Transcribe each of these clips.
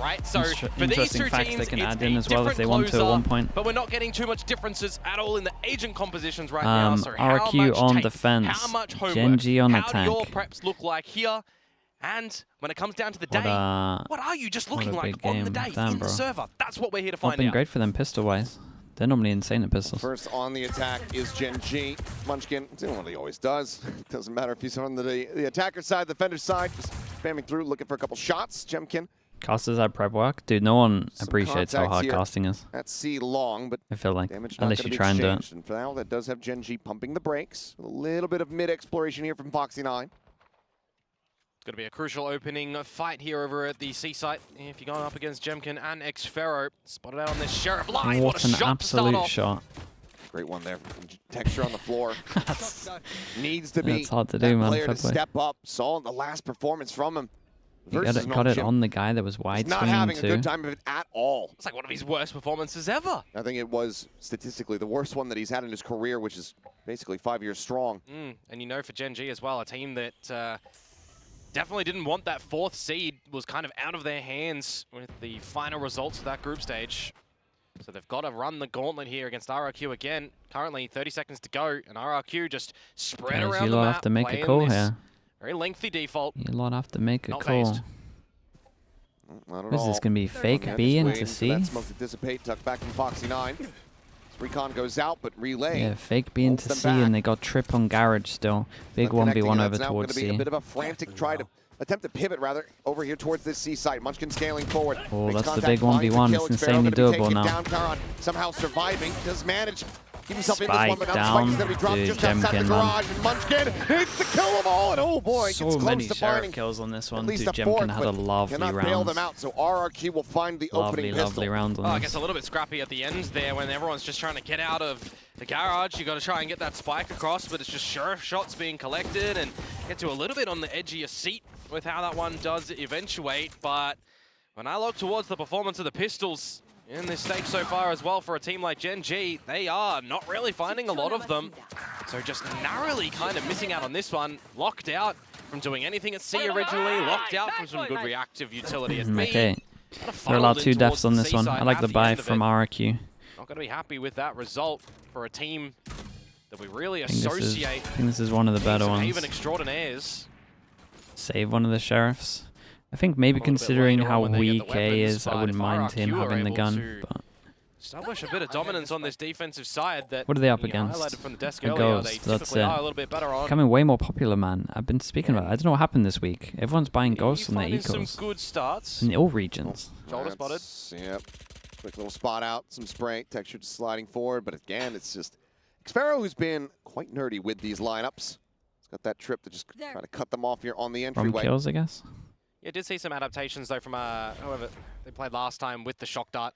right? So for these interesting two facts teams, they can it's add in a as well if different they want to at one point. But we're not getting too much differences at all in the agent compositions right now. So RRQ on tape, defense, how much homework, GENG on how attack. do your preps look like here? And when it comes down to the day, what are you just looking like on the day in the server? That's what we're here to find out. Not been great for them pistol-wise. They're normally insane at pistols. First on the attack is GENG. Munchkin doing what he always does. Doesn't matter if he's on the attacker side, the defender side, just spamming through, looking for a couple shots. Jemkin. Casters had prep work. Dude, no one appreciates how hard casting is. At C long, but I feel like, damage unless you try and do it. And for now, that does have GENG pumping the brakes. A little bit of mid-exploration here from Foxy9. Going to be a crucial opening fight here over at the C site. If you're going up against Jemkin and Xfero, spotted out on this Sheriff line. What an absolute shot. Great one there. Texture on the floor. Needs to be that's hard to do, man. Player to step up. Saw the last performance from him. He got it on the guy that was wide not having a good time of it at all. It's like one of his worst performances ever. I think it was statistically the worst one that he's had in his career, which is basically 5 years strong. And you know, for GENG as well, a team that definitely didn't want that 4th seed, was kind of out of their hands with the final results of that group stage. So they've got to run the gauntlet here against RRQ again. Currently 30 seconds to go, and RRQ just spread around the map. You have to make a call here. Very lengthy default. You lot have to make a Not call. phased. What is this going to be? Fake B into C? That smoke to dissipate, tucked back from Foxy9. Recon goes out, but Relay. Yeah, fake B into C, and they got trip on Garage still. Big 1v1 over towards C. A bit of a frantic try to attempt to pivot rather over here towards this C site. Munchkin scaling forward. Oh, that's the big 1v1. It's insanely doable now. Down, somehow surviving. Does manage. Keep himself in this Spike one, but now down. Spike is going to be dropped just outside the garage. And Munchkin hits to kill them all. And oh boy, so gets many close to Sheriff finding kills on this one. at least Dude, a fourth, Jemkin had a lovely cannot bail them round. out. So RRQ will find the opening pistol. Lovely round on I this. guess a little bit scrappy at the end there when everyone's just trying to get out of the garage. You got to try and get that spike across, but it's just Sheriff shots being collected and get to a little bit on the edge of your seat with how that one does eventuate. But when I look towards the performance of the pistols in this stage so far as well for a team like GENG, they are not really finding a lot of them. So just narrowly kind of missing out on this one. Locked out from doing anything at C originally. Locked out from some good reactive utility at B. Okay, they're allowed 2 deaths on this one. I like the buy from RRQ. Not going to be happy with that result for a team that we really associate. I think this is one of the better ones. Even extraordinaires. Save one of the Sheriffs. I think maybe considering how weak A is, I wouldn't mind him having the gun. But establish a bit of dominance on this defensive side. That what are they up against? Highlighted from the desk A earlier. Ghost, They that's typically it. are a little bit better on. Becoming way more popular, man. I've been speaking about it. I don't know what happened this week. Everyone's buying Ghosts on their Some ecos. good starts. In all regions. Shoulder spotted. Yep. Quick little spot out, some spray, texture just sliding forward, but again, it's just Xfero, who's been quite nerdy with these lineups. He's got that trip to just try to cut them off here on the From entryway. kills, I guess. Yeah, did see some adaptations though from however they played last time with the shock dart.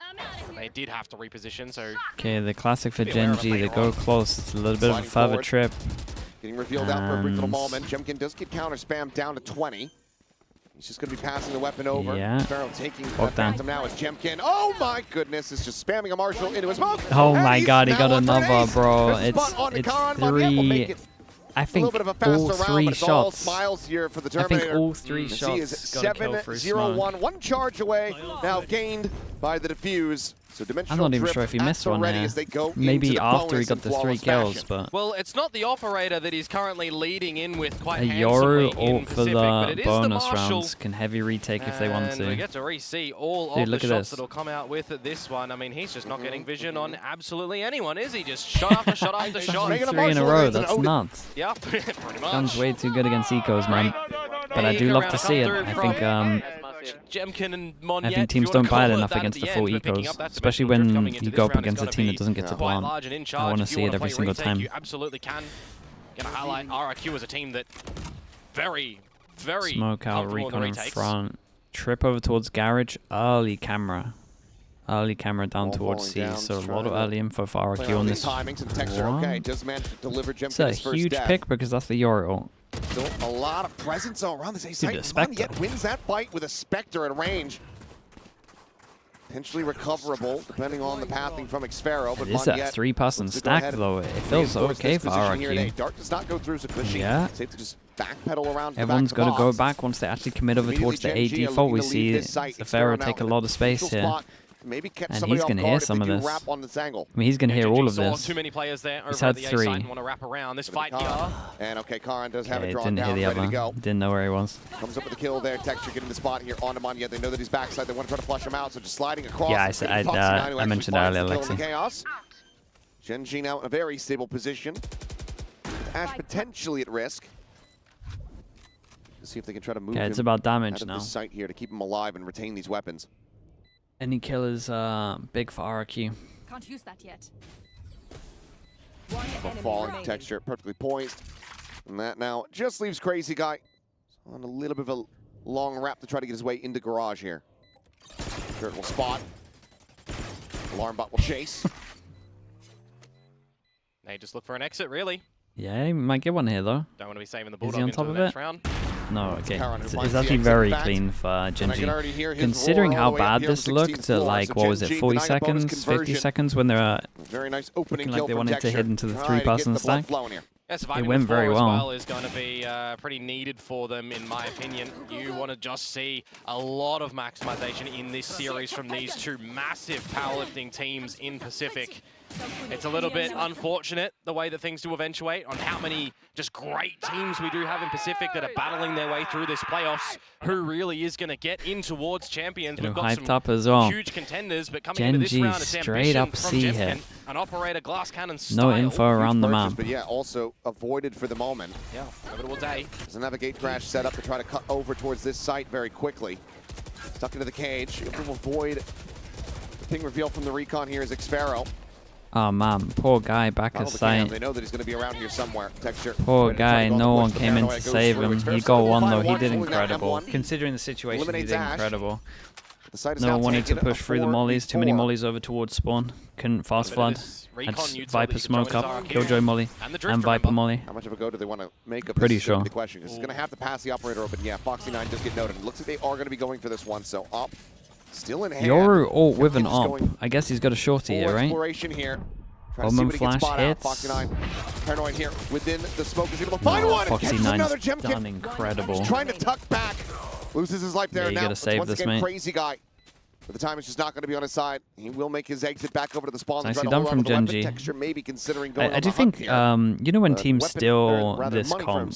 They did have to reposition, so Okay, the classic for GENG, they go close. It's a little bit of a further trip. Getting revealed out for a brief little moment. Jemkin does get counter spam down to 20. He's just going to be passing the weapon over. Yeah. Xfero taking the phantom now as Jemkin. Oh my goodness, it's just spamming a Marshall into his smoke. Oh my god, he now got on for an another, ace. bro. There's a It's spot on Nikan, but yeah, we'll make 3. it I a think little bit of a faster all round, 3 but it's all shots. smiles here for the I Terminator. think all 3 He shots is got a kill for his smoke. 7-0-1. One charge away, now gained by the defuse. So I'm not even sure if he missed one here. Maybe after he got the 3 kills, but... Well, it's not the operator that he's currently leading in with quite A handsomely Yoru in ult for Pacific, but it the is the bonus Marshall. rounds can heavy retake if they want And we to. get to re-see all Dude, of the look at shots this. that'll come out with this one. I mean, he's just not getting vision on absolutely anyone, is he? Just shot after shot after shot. 3 in a row, that's nuts. Yeah, pretty much. Gun's way too good against ecos, man. But I do love to see it. I think Jemkin and Monyet, I think teams don't buy it enough against the full ecos, especially when you go up against a team that doesn't get to plant. I want to see it every single time. You absolutely can. Gonna highlight RRQ as a team that very Smoke out, recon in front. Trip over towards garage, early camera. Early camera down towards C, so a lot of early info for RRQ on this one. It's a huge pick because that's the Yoru ult. Still a lot of presence around this A site. Monyet wins that fight with a Spectre at range. Potentially recoverable, depending on the pathing from Xfero. But It is that 3-person stack, though. It feels okay for RRQ. Dart does not go through, so Cushy. Yeah. Safe to just backpedal around. Everyone's got to go back once they actually commit over towards the A default. We see Zafero take a lot of space here. Maybe catch And somebody he's going to hear some of this. On this angle. I mean, he's going to hear all of this. Too many players there. He's had 3. Want to wrap around this fight here. And okay, Karan does have it drawn didn't down, hear the ready to go. other. Didn't know where he was. Comes up with the kill there. Texture getting the spot here on him on. Yet they know that he's backside. They want to try to flush him out, so just sliding across. Yeah, I mentioned earlier, Lexi. Chaos. GENG now in a very stable position. With Ash potentially at risk. Let's see if they can try to move him it's about damage out of now. this site here to keep him alive and retain these weapons. Any kill is big for RRQ. Can't use that yet. Falling Texture perfectly poised. And that now just leaves Crazy Guy on a little bit of a long wrap to try to get his way into garage here. Dirt will spot. Alarm bot will chase. They just look for an exit, really. Yeah, he might get one here, though. Don't want to be saving the Is Bulldog he on into top the of next it? round. No, okay. It's actually very clean for GENG. Considering how bad this looked at, like, what was it, 40 seconds, 50 seconds when they were looking like they wanted to hit into the 3-person stack? It went very well. Is going to be pretty needed for them, in my opinion. You want to just see a lot of maximization in this series from these 2 massive powerlifting teams in Pacific. It's a little bit unfortunate the way that things do eventuate on how many just great teams we do have in Pacific that are battling their way through this playoffs. Who really is going to get in towards champions? We've got hyped up as well. Huge contenders, but coming into this round, it's straight up C here. hit. An operator glass cannon style. No info around the map. But yeah, also avoided for the moment. Yeah, inevitable day. There's a navigate crash set up to try to cut over towards this site very quickly. Stuck into the cage. Able to avoid the ping reveal from the recon here is Xfero. Oh man, poor guy back at site. They know that he's going to be around here somewhere. Texture. Poor guy, no one came in to save him. He got one though, he did incredible. Considering the situation, he did incredible. No one wanted to push through the mollies, too many mollies over towards spawn. Couldn't fast flood. Had Viper smoke up, Killjoy molly, and Viper molly. How much of a go do they want to make up? Pretty sure. The question is going to have to pass the operator open. Yeah, Foxy9 does get noted. It looks like they are going to be going for this one, so up. Still in hand. Yoru ult with an op. I guess he's got a shorty here, right? Exploration here. Omen flash hits. Foxy9 paranoid here within the smoke is able to find one. Foxy9's done incredible. He's trying to tuck back. Loses his life there. You gotta save this, mate. Crazy Guy. But the time is just not going to be on his side. He will make his exit back over to the spawn. Nicely done from GENG. Maybe considering going I do think, you know when teams steal this comp,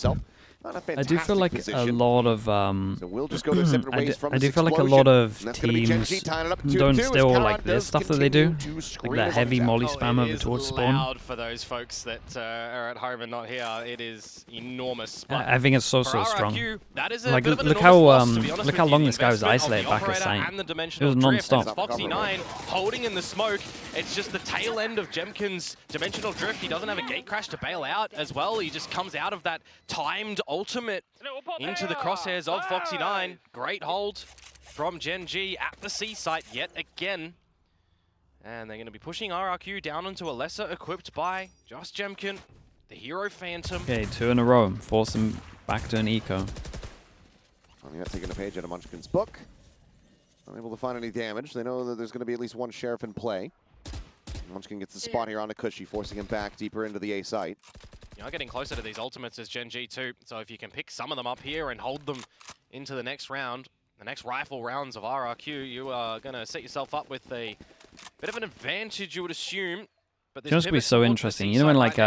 I do feel like a lot of so we'll just go their separate ways from I do feel like a lot of teams don't steal like this stuff that they do, like that heavy molly spam over towards spawn. Loud for those folks that are at home and not here. It is enormous. I think it's so strong. That is like look how long this guy was isolated back at site. It was non-stop. Foxy9 holding in the smoke. It's just the tail end of Jemkin's dimensional drift. He doesn't have a gate crash to bail out as well. He just comes out of that timed ultimate into the crosshairs of Foxy9. Great hold from GENG at the C site yet again. And they're going to be pushing RRQ down into a lesser equipped by just Jemkin, the Hero Phantom. Okay, 2 in a row. Force him back to an eco. Well, you're not taking a page out of Munchkin's book. Unable to find any damage. They know that there's going to be at least one Sheriff in play. Munchkin gets the spot here on the Cushy, forcing him back deeper into the A site. You are getting closer to these ultimates as GENG too, so if you can pick some of them up here and hold them into the next round, the next rifle rounds of RRQ, you are going to set yourself up with a bit of an advantage, you would assume. But It's going to be so interesting. You know when like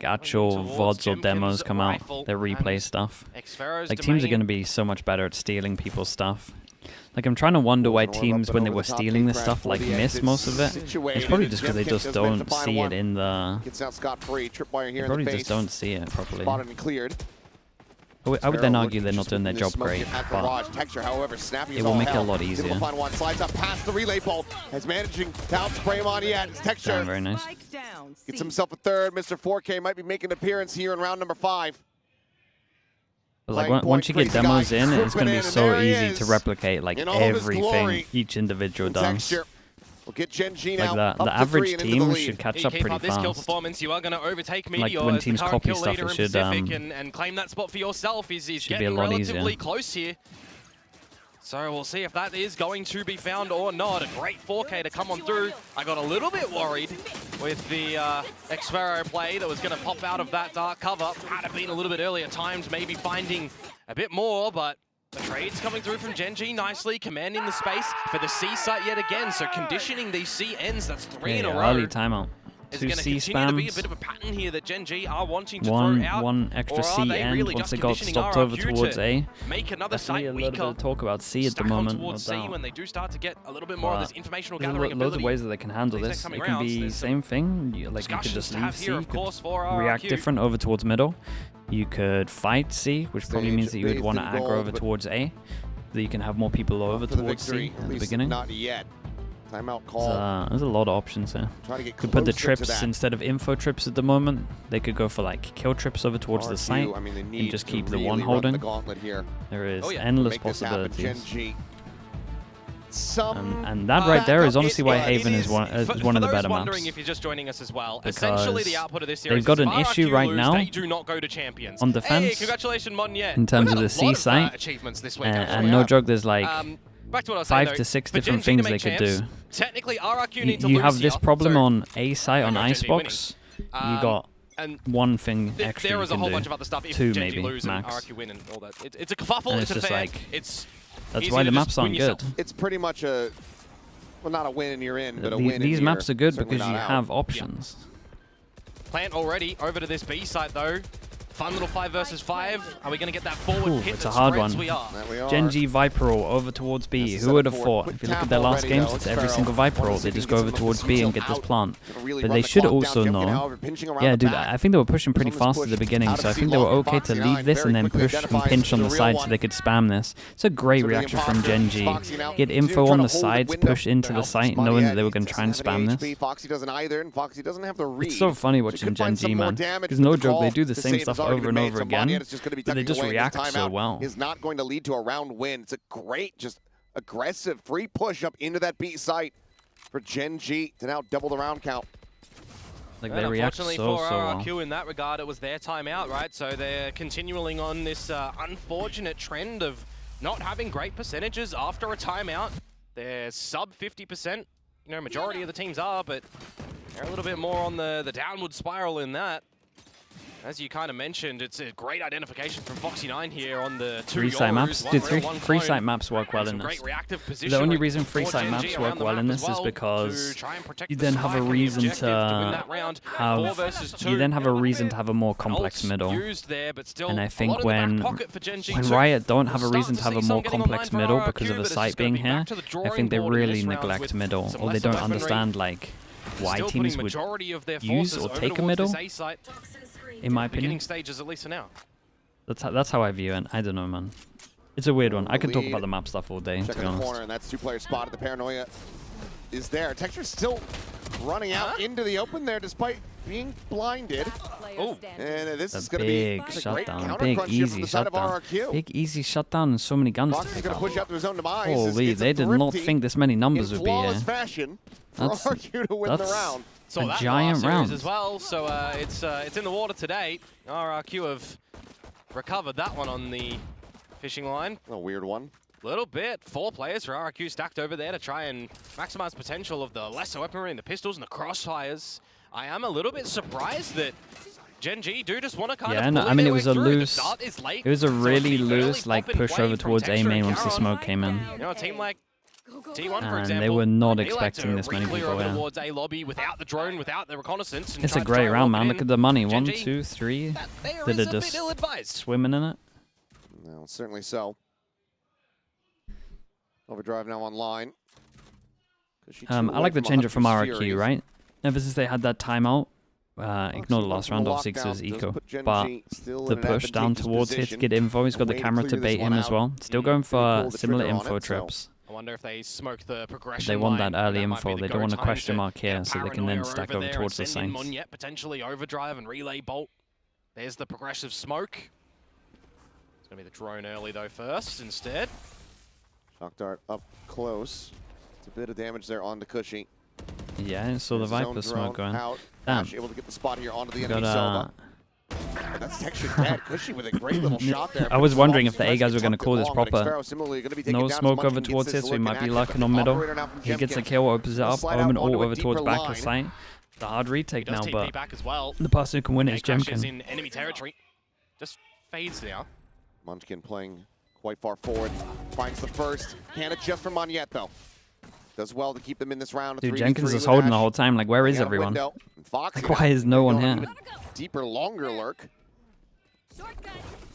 actual VODs or demos come out, they replay stuff. Like teams are going to be so much better at stealing people's stuff. Like I'm trying to wonder why teams, when they were stealing this stuff, like miss most of it. It's probably just because they just don't see it in the. Gets out scot-free. Tripwire here. They probably just don't see it properly. Spotted and cleared. I would then argue they're not doing their job great, but Texture, however, snappy it will make it a lot easier. One slides up past the relay bolt, as managing to outspray him on yet. Texture. Damn, very nice. Gets himself a third. Mr. 4K might be making an appearance here in round number 5. But like once you get demos in, it's going to be so easy to replicate like everything each individual does. We'll get GENG like now the average team should catch up pretty fast. Kill performance, you are going to overtake like when teams copy stuff, it should and claim that spot for yourself. He's should getting be a lot relatively easier. close here. So we'll see if that is going to be found or not. A great 4K to come on through. I got a little bit worried with the Xfero play that was going to pop out of that dark cover. Had it been a little bit earlier timed, maybe finding a bit more, but the trades coming through from GENG nicely, commanding the space for the C site yet again. So conditioning these C ends, that's 3 in a row. Early timeout. Is Two going to C continue to be a spams. bit of a pattern here that GENG are wanting to throw out. One extra or C are they end really once just it got conditioning stopped RRQ over towards to A. make another Definitely site a little bit weaker? of talk about C at the Stack on moment. towards No C doubt. when they do start to get a little bit more of this informational gathering There's loads ability. of ways that they can handle These this. coming It can rounds, be there's same thing. Like you could discussions just to leave have C, here, you of could course, for react RRQ. different over towards middle. You could fight C, which probably means that you would want to aggro over towards A, so you can have more people over towards C at the beginning. Not yet. Timeout call. There's a lot of options here. Try to get Could put the closer to trips that. instead of info trips at the moment. They could go for like kill trips over towards the RRQ, site I mean, they and need just to keep the really one run holding. the gauntlet here. There is Oh, yeah. endless Make this happen. possibilities. GENG. And that right there is honestly why Haven is one for of the better those wondering maps. if you're just joining us as well, Because essentially the output of this series they've got is an if issue RRQ right lose, now they do not go to champions. on defense. Hey, congratulations, Monye. In terms We've of had the a C lot of, site, achievements this week, and actually. no joke, there's like Back to what I was saying, 5 to 6 for different GENG to things they make could champs, do. Technically, RRQ need to You lose have this here, problem so on A site on GENG Icebox. You got and one thing extra there you is a can whole do. bunch of other stuff. If Two GENG maybe, lose max. and RRQ win and all that, it's a kerfuffle. And It's it's a just fair. like- It's That's easy why to the just maps win aren't yourself. good. It's pretty much a, well, not a win and you're in, but a win and These you're maps are good certainly because you not out. have options. Plant already over to this B site though. Fun little 5 versus 5. Are we going to get that forward Ooh, hit it's that a hard spreads? one. We are. That we are. GENG Viper Ult over towards B. That's Who would have set thought? forward. If you look Quick at their tap last already, games, though. it's every Xfero single Viper wanted Ult. to They see if just he go can over get towards some B and steals get this out. plant. Gonna really But run they the should clock also down, jumping know. out, pinching around Yeah, the dude, back. I think they were pushing pretty Someone's fast at the pushed beginning, out so I of think they were C-Lock, okay to Foxy leave 9 this and very then quickly push and identifies pinch on the the real side one. so they could spam this. It's a great So the reaction from imposter, GENG. Foxy now Get do info try on to the hold sides, window. push into Now the site, Money knowing that Ed, they were he going to try and doesn't have spam any this. HP. Foxy doesn't either, and Foxy doesn't have the read. It's so funny So watching could find some GENG, more man. damage, Because but no the joke, they call do the to same save stuff has already over been and made, over so Money again, Ed is just gonna be but they tucking just away, and react this so timeout well. is not going to lead to a round win. It's a great, just aggressive free push up into that B site for GENG to now double the round count. Like And they react unfortunately so for well. RRQ in that regard, it was their timeout, right? So they're continuing on this unfortunate trend of not having great percentages after a timeout. They're sub 50%. You know, majority of the teams are, but they're a little bit more on the downward spiral in that. As you kind of mentioned, it's a great identification from Foxy9 here on the 2 Free site Yoros, maps, one dude. real, one Free clone. site maps work well in Some this. great reactive The positioning only reason free for site GENG maps around work the well map in as this is well because to try and protect you the then have a spike and the reason objective to win that to round. have 4 versus 2. you then have a little reason bit to have a more complex ults middle. used there, but still And I a think lot in the back when pocket for GENG too. Riot don't have a We'll reason start to have a see more some getting complex online for middle RRQ, because of but the it's site just gonna being be back here, to the I drawing think they board in really this round neglect with middle, some or they lesser don't weaponry. understand like why Still teams putting would majority of their use forces or over take a towards middle. this A site. In my Beginning opinion, stages, at least for now. that's how I view it. I don't know, man. It's a weird one. I could talk Lead. about the map stuff all day, to Check be in the honest. corner, and that's two-player spotted. The paranoia is there. Texture's still running out into the open there despite being blinded. Oh, And this A is going to be big a great shutdown, counter big crunch here from easy the side of shutdown. RRQ. Big easy shutdown and so many guns. Fox is going to push out to his own demise. Holy, It's a they did not thrifty think this many numbers in would be flawless here. fashion for That's- RRQ to win the that's- round. so A that giant last series round. as well. So it's in the water today. RRQ have recovered that one on the fishing line. A weird one. Little bit. 4 players for RRQ stacked over there to try and maximize potential of the lesser weaponry and the pistols and the crossfires. I am a little bit surprised that GENG do just want to kind of No, bully I mean their it way was a through. The loose. start is late, It was a so it's really the early loose like pop and push wave over from towards A Texture main and once the Garrod. smoke came in. You know, a team like T1, for And example, they were not they like expecting to this many re-clear people, over yeah. towards A lobby without the drone, without the reconnaissance. And It's try a to great round, walk man. it Look in. at the money. 1, GENG, 2, 3. That there Did is it a bit just ill-advised. swimming in it? No, certainly so. Overdrive now online. I like the change up from RRQ, right? Ever since they had that timeout, ignore the last round, obviously, because it was eco. But the push down towards here to get info, he's got the camera to bait him as well. Still going for similar info trips. I wonder if they smoke the progression. They want line, that early and might be info. the They go don't want a time question to mark here, get so they can then Paranoia stack over over there towards the and send in Saints. Monyet, potentially overdrive and relay bolt. There's the progressive smoke. It's going to be the drone early, though, first instead. Shock dart up close. It's a bit of damage there on the Cushy. Yeah, so the There's his own Viper smoke drone going. out. Damn. Ash able to get the spot here onto the We got enemy Sova. but that's Texture dead. Cushy with a great little shot there. I was wondering if the A guys were going to call this proper. No smoke over towards it, so he might be lurking on middle. He gets the kill, opens it up, Omen all over towards back of site. The hard retake now, but the person who can win it is Jemkin. In enemy territory. Just fades now. Munchkin playing quite far forward. Finds the first. Can't adjust for Monyet, though. Does well to keep them in this round. Dude, Jenkins is holding the whole time. Like, where is everyone? Like, why is no one here? Deeper, longer lurk. Working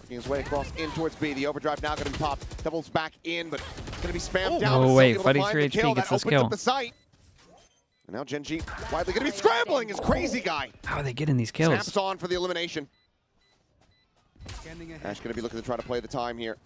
his way across in towards B. The overdrive now going to be popped. Doubles back in, but going to be spammed down. Oh, wait. 33 HP gets this kill. The site. And now GENG widely going to be scrambling his crazy guy. How are they getting these kills? Snaps on for the elimination. Ash going to be looking to try to play the time here.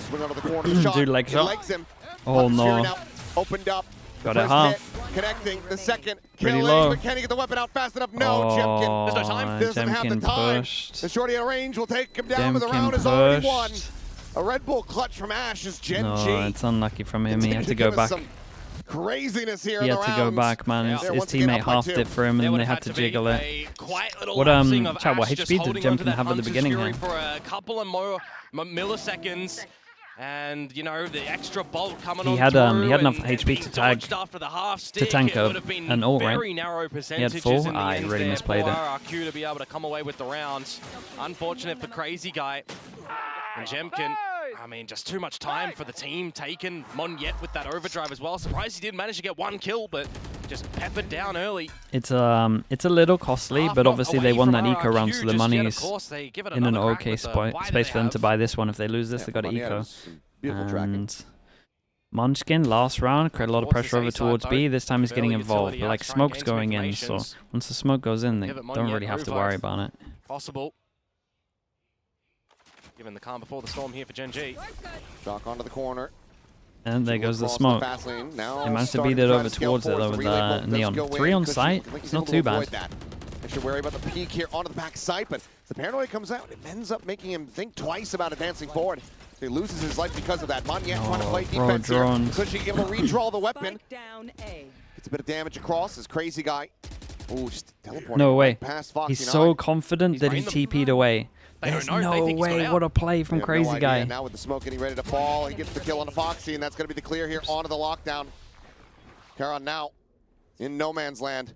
Swing out of the corner. Shot. Dude, leg shot. Legs him. Oh, no. Opened up. Got it half. Hit, connecting. The second. Pretty Killing, low. but can he get the weapon out fast enough? No, Jemkin. There's no time. Doesn't have the time. Pushed. The shorty at range will take him down, but the Jemkin round is already won. pushed. A Red Bull clutch from Ash is GENG. No, it's unlucky from him. He had to go back. Craziness here He had to go back, man. His teammate halved it for him, and they had to jiggle it. What chat? What HP did Jemkin have at the beginning here? For a couple of more milliseconds. And you know the extra bolt coming on. He had enough HP to tag to tank an ult, right? He had full. He really misplayed it. RRQ to be able to come away with the round. Unfortunate for Crazy Guy and Jemkin. I mean, just too much time for the team taken. Monyet with that overdrive as well. Surprised he did manage to get one kill, but just peppered down early. It's a little costly, but obviously they won that eco round, so the money's in an okay space for them to buy this one. If they lose this, they got an eco. And Munchkin last round created a lot of pressure over towards B. This time he's getting involved, but like smoke's going in, so once the smoke goes in, they don't really have to worry about it. Possible. Given the calm before the storm here for GENG. Shock onto the corner. And there goes the smoke. They managed to beat it over towards it though with the Neon. 3 on site, it's not too bad. Extra wary about the peek here onto the back site, but the paranoia comes out. It ends up making him think twice about advancing forward. He loses his life because of that. Monyet trying to play defense here. Cushy able to redraw the weapon. Gets a bit of damage across. His Crazy Guy. Ooh, just teleporting. No way. Past Foxy. He's so confident that he TP'd away. There's no way. What a play from Crazy Guy. Now with the smoke getting ready to fall, he gets the kill on the Foxy, and that's going to be the clear here onto the lockdown. Karon now in no man's land.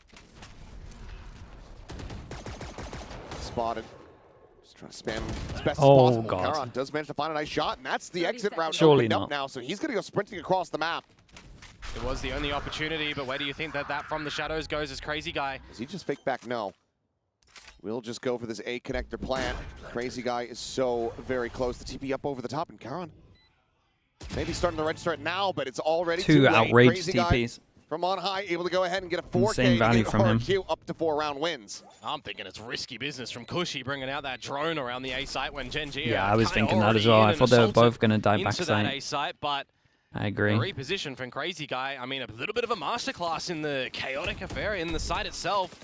Spotted. Just trying to spam as best as possible. God. Karon does manage to find a nice shot, and that's the exit route Surely opened not. up now, so he's going to go sprinting across the map. It was the only opportunity, but where do you think that from the shadows goes as Crazy Guy? Does he just fake back? No. We'll just go for this A connector plant. Crazy Guy is so very close. The TP up over the top, and Karon maybe starting to register it now, but it's already too late. Outrageous Crazy TPs. From on high, able to go ahead and get a 4K. Insane value from him. RRQ up to 4-round wins. I'm thinking it's risky business from Cushy bringing out that drone around the A site when GENG. Yeah, I was thinking that as well. I thought they were both going to die back site, but I agree. The reposition from Crazy Guy. I mean, a little bit of a masterclass in the chaotic affair in the site itself.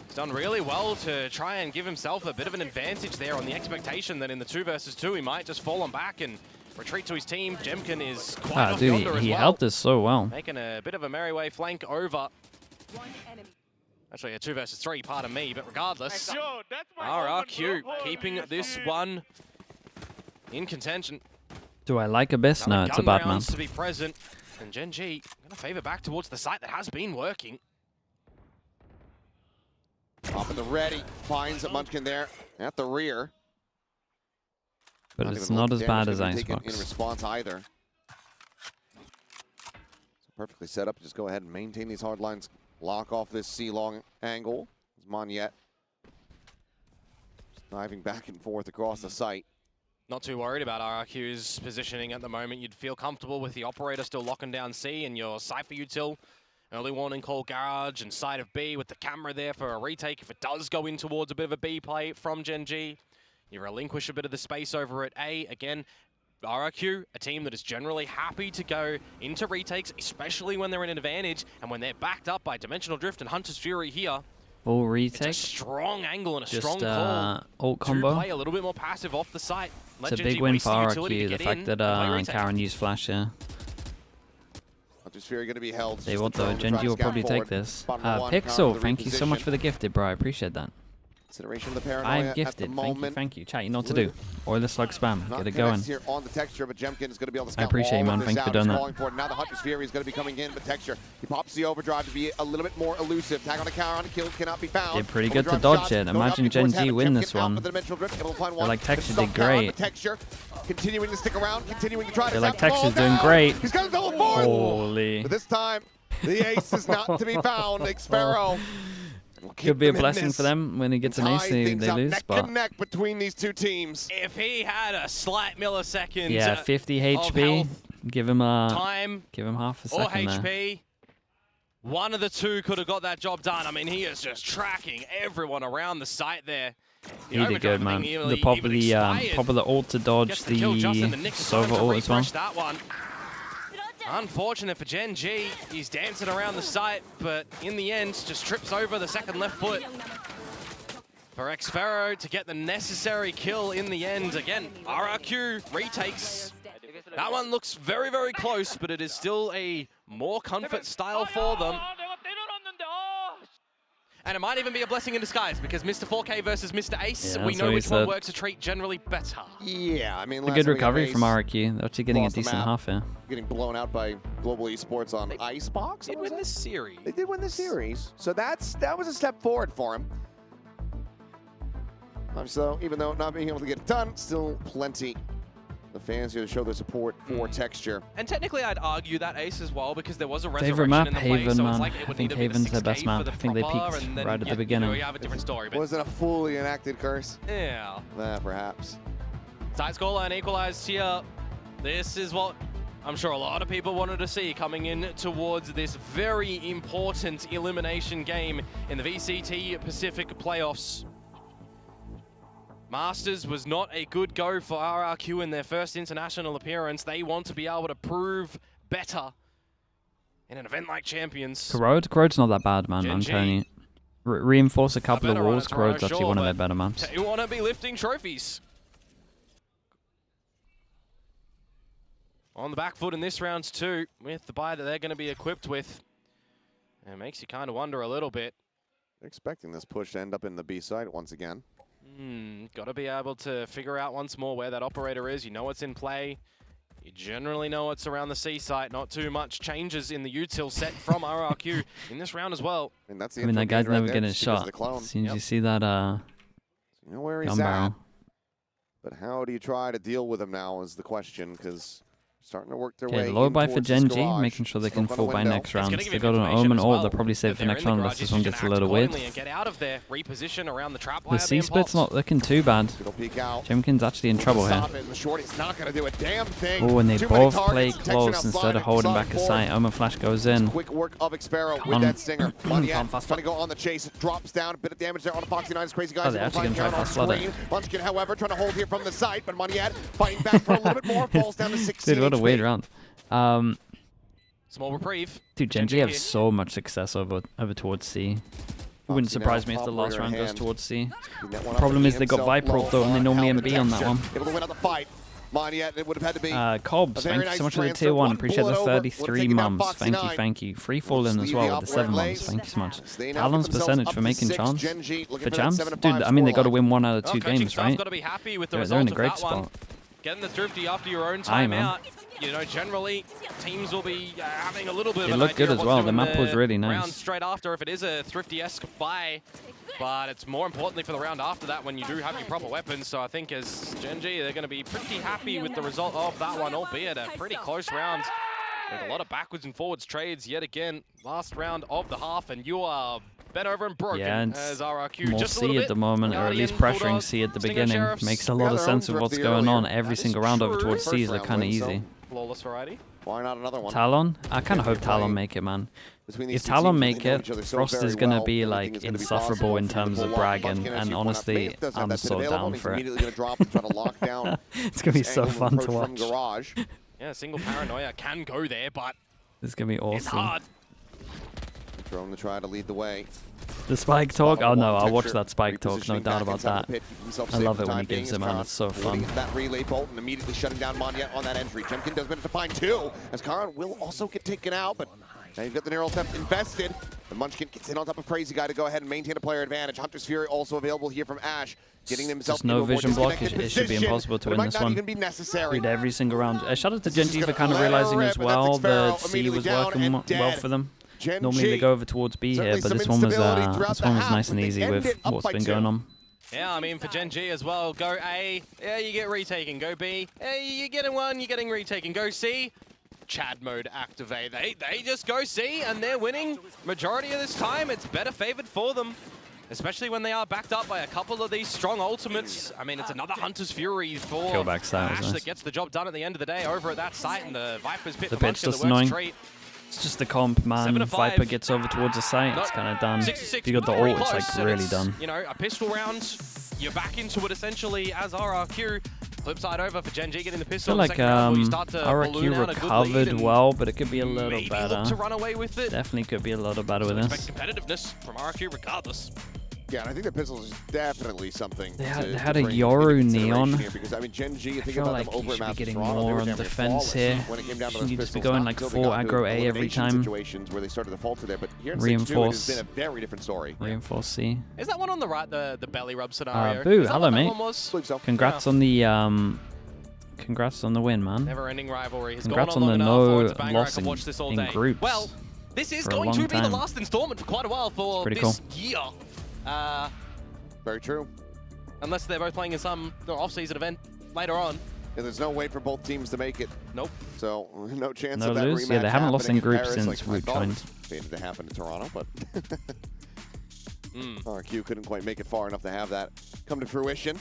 He's done really well to try and give himself a bit of an advantage there on the expectation that in the 2 versus 2 he might just fall on back and retreat to his team. Jemkin is quite off yonder as well. He helped us so well. Making a bit of a merry way flank over. Actually, a 2 versus 3, pardon me, but regardless, RRQ keeping this one in contention. Do I like Abyss? No, it's a bad man. To be present, and GENG going to favor back towards the site that has been working. Up in the ready, finds a Munchkin there at the rear. But it's not as bad as Icebox. In response either. So perfectly set up. Just go ahead and maintain these hard lines. Lock off this C-long angle. It's Monyet just diving back and forth across the site. Not too worried about RRQ's positioning at the moment. You'd feel comfortable with the operator still locking down C and your Cypher util. Early warning call garage and side of B with the camera there for a retake if it does go in towards a bit of a B play from GENG. You relinquish a bit of the space over at A. Again, RRQ, a team that is generally happy to go into retakes, especially when they're in an advantage and when they're backed up by Dimensional Drift and Hunter's Fury here. Full retake. It's a strong angle and a strong call. Ult combo. To play a little bit more passive off the site. It's a big win for RRQ, the fact that Karon used Flash here. Hunter's Fury going to be held. They will though, GENG will probably take this. Pixel, thank you so much for the gifted, bro. I appreciate that. Consideration of the paranoia I'm at gifted. the moment. Thank you. Chat, you know what to do. Oiler slug spam. Get it going. Here on the Texture, but Jemkin is going to be able to scout I appreciate you, man. Thank you for doing that. For it. Now the Hunter's Fury is going to be coming in, but Texture, he pops the overdrive to be a little bit more elusive. Tag on the counter, on the kill, cannot be found. Did pretty good to dodge it. Imagine Gen G win this one. Like Texture did great. Texture continuing to stick around, continuing to try to like Texture's doing great. He's got a double forward. Holy. But this time, the ace is not to be found. Xpero. Could be a blessing for them when he gets an ace, they lose. Neck and neck between these two teams. If he had a slight millisecond, yeah, 50 HP, give him a time, give him half a second or HP. there. One of the two could have got that job done. I mean, he is just tracking everyone around the site there. He did good, man. The pop of the ult to dodge the Sova ult as well. That one. Unfortunate for Gen G, he's dancing around the site, but in the end, just trips over the second left foot. For Xpero to get the necessary kill in the end. Again, RRQ retakes. That one looks very, very close, but it is still a more comfort style for them. And it might even be a blessing in disguise, because Mr. 4K versus Mr. Ace, we know which one works a treat generally better. Yeah, I mean, a good recovery from RRQ. They're actually getting a decent half here. Getting blown out by Global Esports on Icebox. They did win this series. They did win the series, so that was a step forward for him. So even though not being able to get it done, still plenty. The fans here to show their support for Texture. And technically, I'd argue that Ace as well, because there was a favorite resurrection map, in the Haven, play, so man. it's like I think Haven's their best map. I think they peaked right at the beginning. You have a different story, but was it a fully enacted curse? Yeah. Perhaps. Side scoreline equalized here. This is what I'm sure a lot of people wanted to see coming in towards this very important elimination game in the VCT Pacific playoffs. Masters was not a good go for RRQ in their first international appearance. They want to be able to prove better in an event like Champions. Corrode's not that bad, man. I'm telling you. Reinforce a couple of walls. Corrode's actually one of their better maps. They want to be lifting trophies. On the back foot in this round too, with the buy that they're going to be equipped with. And it makes you kind of wonder a little bit. They're expecting this push to end up in the B side once again. Got to be able to figure out once more where that operator is. You know what's in play. You generally know what's around the C site. Not too much changes in the util set from RRQ in this round as well. And that's the I mean, that guy's never getting a shot. As soon as you see that you know where he's at. But how do you try to deal with him now is the question, because starting to work their way low buy for Gen G, garage. making sure they can full buy next round. They got an Omen ult, they'll probably save for next round unless this one gets a little weird. Get out of there, reposition around the trap The C-split's not looking too bad. Jemkin's actually in trouble here. Oh, and they both play close instead of holding back a sight. Omen flash goes in. Quick work of Xpero with that stinger. Trying to go on the chase, drops down, a bit of damage there on Epoxy 9's crazy guys. Oh, they're actually going to try fast flood it. Munchkin, however, trying to hold here from the side, but Moneyette fighting back for a little bit more, falls down to 16. Dude, what a weird round. Small reprieve. Dude, Gen G have so much success over towards C. It wouldn't surprise me if the last round goes towards C. Problem is they got Viper ult though, and they normally MB on that one. Able to win out the fight. Moneyette, it would have had to be. Cobbs, thank you so much for the tier 1. Appreciate the 33 mums. Thank you. Free falling as well with the 7 mums. Thank you so much. Talon's percentage for making chance. For chance? Dude, I mean, they got to win 1 out of 2 games, right? They're in a great spot. Getting the thrifty after your own timeout. You know, generally, teams will be having a little bit of an idea. It looked good as well. The map was really nice. Round straight after, if it is a thrifty-esque buy, but it's more importantly for the round after that when you do have your proper weapons. So I think as Gen G, they're going to be pretty happy with the result of that one, albeit a pretty close round with a lot of backwards and forwards trades yet again. Last round of the half, and you are bent over and broken as RRQ. More just a C at the moment, or at least pressuring C at the beginning. Makes a lot of sense of what's going on. Every single round over towards C is kind of easy. Flawless variety. Why not another one? Talon? I kind of hope Talon make it, man. If Talon make it, Frost is going to be like insufferable in terms of bragging, and honestly, I'm so down for it. It's going to be so fun to watch. Yeah, single paranoia can go there, but it's going to be awesome. It's hard. Drone to try to lead the way. The spike talk? Oh no, I'll watch that spike talk, no doubt about that. I love it when he gives it, man. It's so fun. That relay bolt and immediately shutting down Moneyette on that entry. Jemkin does manage to find 2, as Karan will also get taken out, but now you've got the neural theft invested. The Munchkin gets in on top of Crazy Guy to go ahead and maintain a player advantage. Hunter's Fury also available here from Ash, getting himself just no vision block. It should be impossible to win this one. Even be necessary. Read every single round. Shout out to GENG for kind of realizing as well that C was working well for them. Normally they go over towards B here, but this one was nice and easy with what's been going on. Yeah, I mean, for GENG as well, go A, yeah, you get retaken. Go B, yeah, you're getting one, you're getting retaken. Go C, Chad mode activate. They just go C, and they're winning majority of this time. It's better favored for them, especially when they are backed up by a couple of these strong ultimates. I mean, it's another Hunter's Fury for Ash that gets the job done at the end of the day over at that site, and the Viper's pit the pitch just annoying. It's just the comp, man. Viper gets over towards the site, it's kind of done. If you got the ult, it's like really done. You know, a pistol round, you're back into it essentially as RRQ. Flip side over for GENG getting the pistol. I feel like RRQ recovered well, but it could be a little better. Look to run away with it. Definitely could be a little better with this. Competitiveness from RRQ regardless. Yeah, and I think the pistol is definitely something. They had a Yoru Neon. Here because, I mean, GENG, you think feel about like them you over should be getting Toronto, more on defense here. You just be going like full aggro A every time. Situations where they started to falter there, but here in Reinforce. it's been a very different story. Reinforce C. Is that one on the right, the belly rub scenario? Boo, hello mate. So. Congrats on the congrats on the win, man. Never-ending rivalry. Congrats on the no loss in groups. Well, this is going to be the last installment for quite a while for this year. Very true. Unless they're both playing in some off-season event later on. Yeah, there's no way for both teams to make it. Nope. So no chance no of that lose. rematch. Yeah, they haven't lost in groups since like, Root joined. Fated to happen in Toronto, but RRQ couldn't quite make it far enough to have that come to fruition.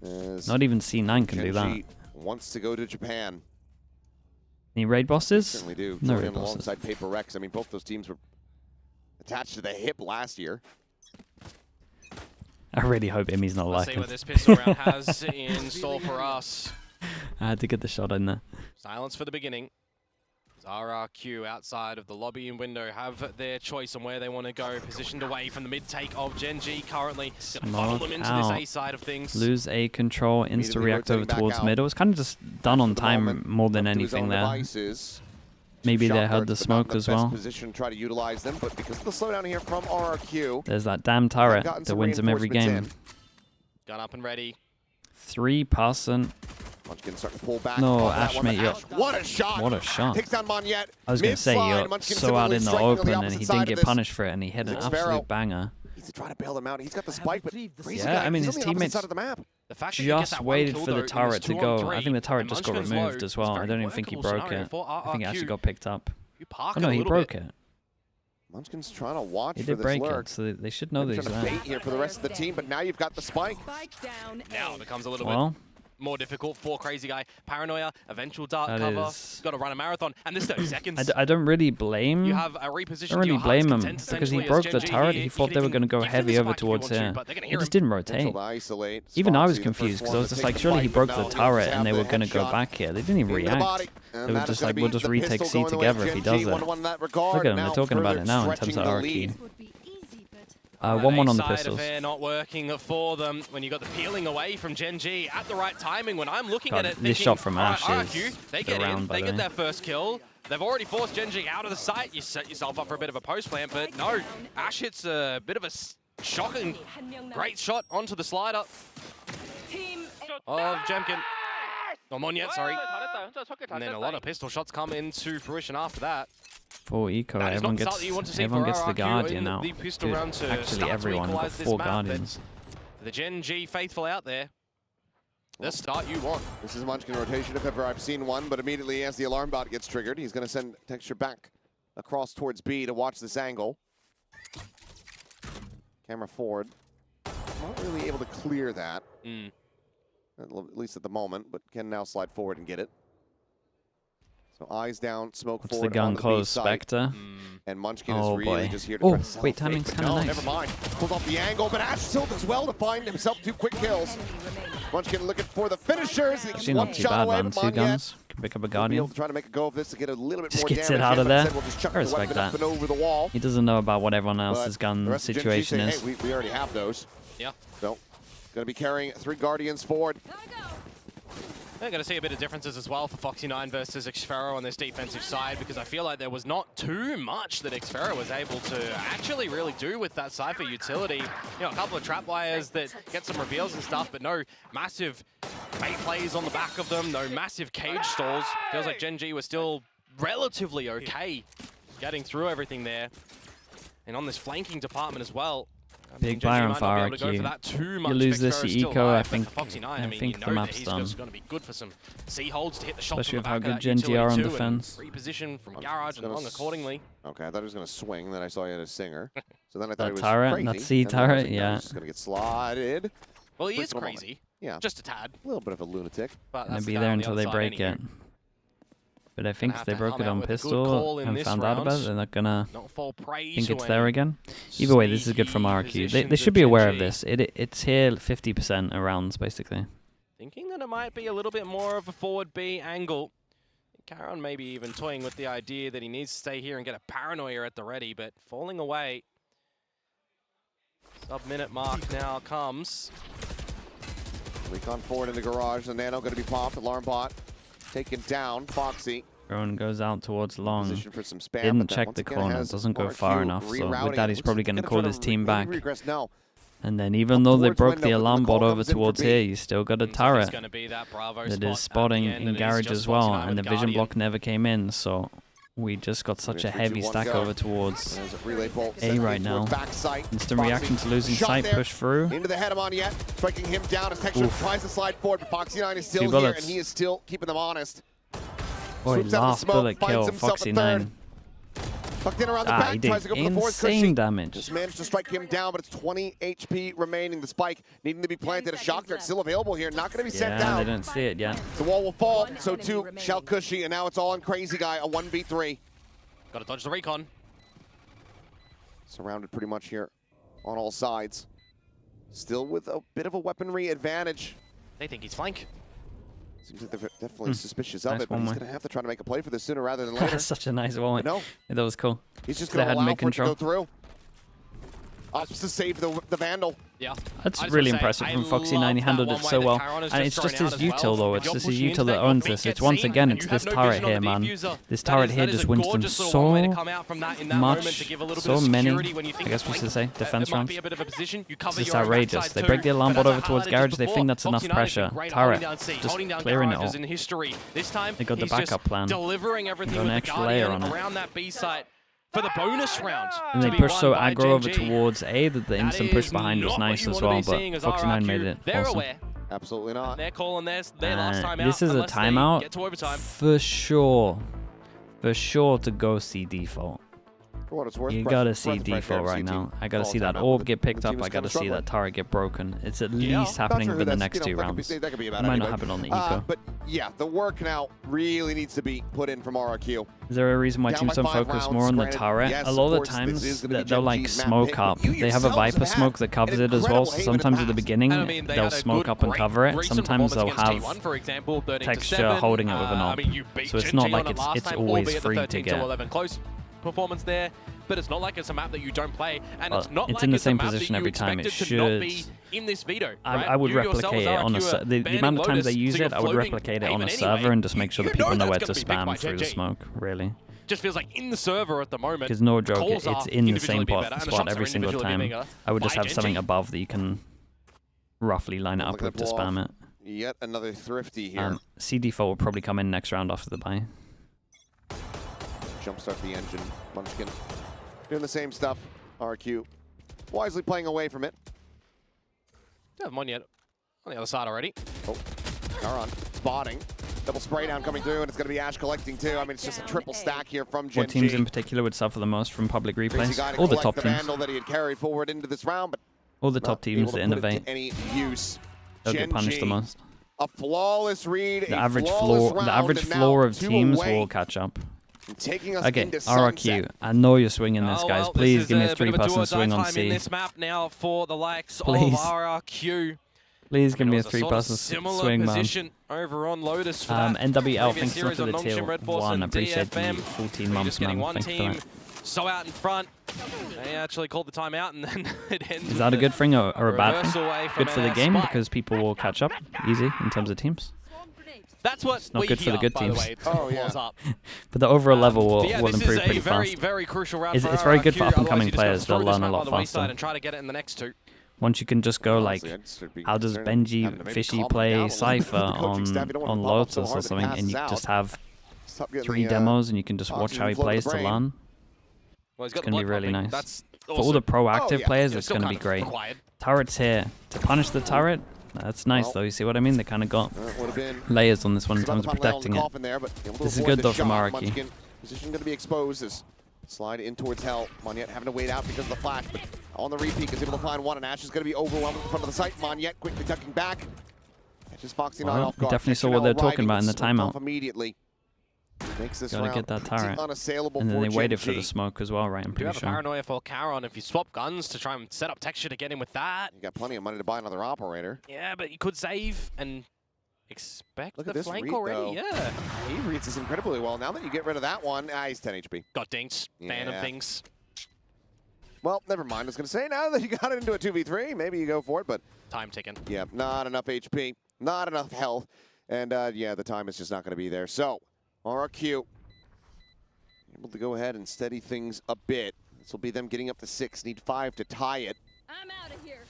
Not even C9 can do that. Wants to go to Japan. Any raid bosses? Certainly do. No raid bosses. Alongside Paper Rex. I mean, both those teams were attached to the hip last year. I really hope Emmy's not Let's like see what this pistol round has in store for us. I had to get the shot in there. Silence for the beginning. RRQ outside of the lobby and window have their choice on where they want to go. Positioned away from the mid-take of GENG currently. Gonna funnel them into this A side of things. Lose A control, insta-react over towards middle. It's kind of just done on time more than anything there. Maybe they heard the smoke as well. Position, try to utilize them, but because of the slowdown here from RRQ, there's that damn turret that wins them every game. Gun up and ready. 3%. Munchkin starting to pull back. No, Ash, mate, what a shot! What a shot! Takes down Monyet. I was gonna say, you're so out in the open, and he didn't get punished for it, and he hit an absolute banger. He's trying to bail them out. He's got the spike, but yeah, I mean, his teammates just waited for the turret to go. I think the turret just got removed as well. I don't even think he broke it. I think it actually got picked up. Oh no, he broke it. Munchkin's trying to watch he for did break this lurk. it, so they should know that he's there. Bait here for the rest of the team, but now you've got the spike. Now it becomes a little bit more difficult for Crazy Guy. Paranoia, eventual dart cover. Got to run a marathon, and this 30 seconds. I don't really blame. You have a reposition. I don't really blame him because he broke the turret. He thought they were going to go heavy over towards here. He just didn't rotate. Even I was confused because I was just like, surely he broke the turret and they were going to go back here. They didn't even react. They were just like, we'll just retake C together if he does it. Look at them. They're talking about it now in terms of RRQ. 1-1 on the pistols. Not working for them when you got the peeling away from GENG at the right timing. When I'm looking at it, this shot from Ash RRQ, they get in, they get their first kill. They've already forced GENG out of the site. You set yourself up for a bit of a post plant, but no, Ash hits a bit of a shocking, great shot onto the slider of Jemkin. Oh, Monyet, sorry. And then a lot of pistol shots come into fruition after that. Full eco, everyone gets the Guardian now. Dude, actually everyone got 4 Guardians. The GENG faithful out there. The start you want. This is a Munchkin rotation if ever I've seen one, but immediately as the alarm bot gets triggered, he's going to send Texture back across towards B to watch this angle. Camera forward. Not really able to clear that. At least at the moment, but can now slide forward and get it. So eyes down, smoke forward. The gun close, Spectre. And Munchkin is really just here to try to wait, timing's kind of nice. Never mind. Pulls off the angle, but Ash still does well to find himself 2 quick kills. Munchkin looking for the finishers. He actually not too bad, man. 2 guns. Can pick up a Guardian. Trying to make a go of this to get a little bit just more gets damage it out of there. I respect that. Over the wall. He doesn't know about what everyone else's gun situation is. Hey, we already have those. Yeah. So, going to be carrying 3 Guardians forward. They're going to see a bit of differences as well for Foxy9 versus Xfero on this defensive side, because I feel like there was not too much that Xfero was able to actually really do with that Cypher utility. You know, a couple of trap wires that get some reveals and stuff, but no massive bait plays on the back of them, no massive cage stalls. Feels like GENG was still relatively okay getting through everything there. And on this flanking department as well, big buy on for RRQ. You lose this, you eco, I think the map's done. Going to be good for some C holds to hit the shots. Especially with how good GENG are on defense. Reposition from Garage and long accordingly. Okay, I thought he was going to swing, then I saw he had a singer. So then I thought he was turret, crazy. that C turret, yeah. He's just going to get slotted. Well, he is crazy. Yeah. Just a tad. A little bit of a lunatic. But gonna be there until they break it. But I think if they broke it on pistol and found out about it, they're not gonna think it's there again. Either way, this is good from RRQ. They should be aware of this. It's here 50% of rounds, basically. Thinking that it might be a little bit more of a forward B angle. Karon maybe even toying with the idea that he needs to stay here and get a paranoia at the ready, but falling away. Sub-minute mark now comes. Recon forward in the garage. The Nano going to be popped. Alarm bot taken down. Foxy. Drone goes out towards long. For some spam, didn't check the corner. Doesn't go far enough. So with that, he's probably going to call his team back. And then even though they broke the alarm bot over towards here, you still got a turret that is spotting in garage as well. And the vision block never came in. So we just got such a heavy stack over towards A right now. Instant reaction to losing sight, push through. Into the head of Moniette, striking him down as Texture tries to slide forward, but Foxy9 is still here and he is still keeping them honest. Boy, last bullet kill, Foxy9. Tucked in around the back, he did tries to go for the forward insane cushy. damage. Just managed to strike him down, but it's 20 HP remaining. The spike needing to be planted. A shock dart still available here, not going to be sent down. Yeah, they didn't see it yet. The wall will fall, so too shall Cushy, and now it's all on Crazy Guy, a 1v3. Got to dodge the recon. Surrounded pretty much here on all sides. Still with a bit of a weaponry advantage. They think he's flank. Seems like they're definitely suspicious of it, but he's going to have to try to make a play for this sooner rather than later. That's such a nice one. No. Yeah, that was cool. He's just going to allow for it to go through. Opts to save the Vandal. Yeah. That's really impressive from Foxy9. He handled it so well. And it's just his util, though. It's just his util that owns this. It's once again, it's this turret here, man. This turret here just wins them so much, so many, I guess we should say, defense rounds. It's just outrageous. They break the alarm bot over towards garage. They think that's enough pressure. Turret, just clearing it all. They got the backup plan. Got an extra layer on it. For the bonus round. And they pushed so aggro over towards A that the instant push behind was nice as well, but Foxy9 made it awesome. Absolutely not. They're calling their last time out. This is a timeout for sure. For sure to go C default. For what it's worth, you gotta see default right now. I gotta see that orb get picked up. I gotta see that turret get broken. It's at least happening within the next 2 rounds. It might not happen on the eco. But yeah, the work now really needs to be put in from RRQ. Is there a reason why teams don't focus more on the turret? A lot of the times they'll like smoke up. They have a Viper smoke that covers it as well. So sometimes at the beginning they'll smoke up and cover it. Sometimes they'll have Texture holding it with an op. So it's not like it's always free to get. Performance there, but it's not like it's a map that you don't play, and it's not like in the same position every time. It should be in this veto. I would replicate it on the amount of times they use it. I would replicate it on a server and just make sure that people know where to spam through the smoke. Really, just feels like in the server at the moment. Because no joke, it's in the same spot every single time. I would just have something above that you can roughly line it up with to spam it. Yet another thrifty here. C default will probably come in next round after the buy. Jumpstart the engine. Munchkin doing the same stuff. RRQ wisely playing away from it. Yeah, Moniette on the other side already. Oh, Karon spotting. Double spray down coming through, and it's going to be Ash collecting too. I mean, it's just a triple stack here from GENG. What teams in particular would suffer the most from public replays? All the top teams. That he had carried forward into this round, but all the top teams that innovate. Any use? They'll get punished the most. A flawless read. The average floor of teams will catch up. Okay, RRQ, I know you're swinging this, guys. Please give me a 3-person swing on C. This map now for the likes of Please. RRQ. Please give me a 3-person swing, man. Over on Lotus for NWL, thanks so much for the tier 1. I appreciate the 14 months, man. Thanks for that. So out in front. They actually called the timeout, and then it ends. Is that a good thing or a bad thing? Good for the game because people will catch up easy in terms of teams. That's what It's not we good for the good by the teams. way. Oh, yeah. Up. But the overall level will Yeah, improve pretty this is fast. a very crucial round It's for very good for RRQ, up-and-coming otherwise you just gotta players. They'll throw this learn a map lot on the wayside faster. and try to get it in the next two. Once you can just go like, Honestly, I'd start being how does concerned having to Benji maybe Fishy calm play down a little bit. Cypher The coaching staff, you don't on want to pop up so Lotus or hard that it something, and passes you out. just have Stop getting 3 the, demos, and you can just watch how he oxygen flow to plays the to brain. learn. Well, he's It's got the going to be blood really pumping. nice. That's For all the proactive yeah. players, Yeah, it's still going to kind be of great. required. Turret's here to punish the turret. That's nice, Well, though. You see what I mean? They kind of got would have been layers on this one in about terms the of final nail in the protecting it. coffin there, but able to This is avoid good, the though, from shot. RRQ. Munchkin, position going to be exposed as slide in towards hell. Monyet having to wait out because of the flash, but on the repeat is able to find one, and Ash is going to be overwhelmed at the front of the site. Monyet quickly ducking back. Catches Foxy not Well, off we guard. definitely saw what they're talking about in the timeout. Immediately makes this Gotta round get that turret. unassailable And then for they waited for GENG. the smoke as well, right? I'm We do pretty have a sure. paranoia for Charon if you swap guns to try and set up texture to get in with that. You got plenty of money to buy another operator. Yeah, but you could save and expect Look at the this flank read, already. though. Yeah. He reads this incredibly well. Now that you get rid of that one, he's 10 HP. Got dinked. Fan of Yeah. things. Well, never mind. I was going to say, now that you got it into a 2v3, maybe you go for it, but Time ticking. yeah, not enough HP, not enough health, and yeah, the time is just not going to be there. So, RRQ able to go ahead and steady things a bit. This will be them getting up to 6, need 5 to tie it. I'm out of here.